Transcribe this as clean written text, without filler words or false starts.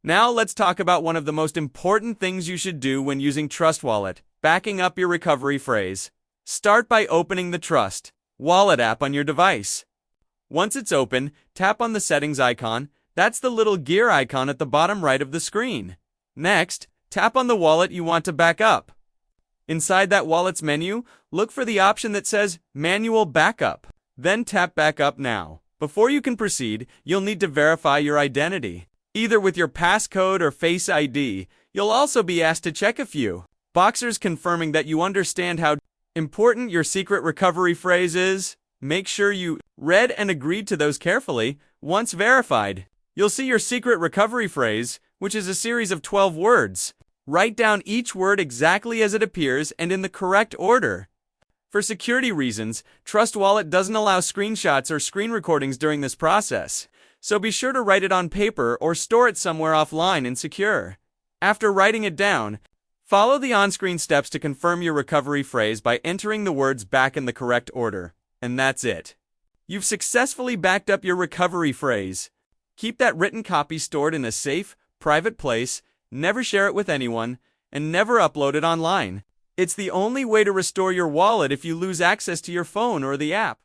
Now let's talk about one of the most important things you should do when using Trust Wallet, backing up your recovery phrase. Start by opening the Trust Wallet app on your device. Once it's open, tap on the settings icon. That's the little gear icon at the bottom right of the screen. Next, tap on the wallet you want to back up. Inside that wallet's menu, look for the option that says Manual Backup. Then tap Backup Now. Before you can proceed, you'll need to verify your identity, either with your passcode or Face ID. You'll also be asked to check a few boxes confirming that you understand how important your secret recovery phrase is. Make sure you read and agreed to those carefully. Once verified, you'll see your secret recovery phrase, which is a series of 12 words. Write down each word exactly as it appears and in the correct order. For security reasons, Trust Wallet doesn't allow screenshots or screen recordings during this process, so be sure to write it on paper or store it somewhere offline and secure. After writing it down, follow the on-screen steps to confirm your recovery phrase by entering the words back in the correct order. And that's it. You've successfully backed up your recovery phrase. Keep that written copy stored in a safe, private place, never share it with anyone, and never upload it online. It's the only way to restore your wallet if you lose access to your phone or the app.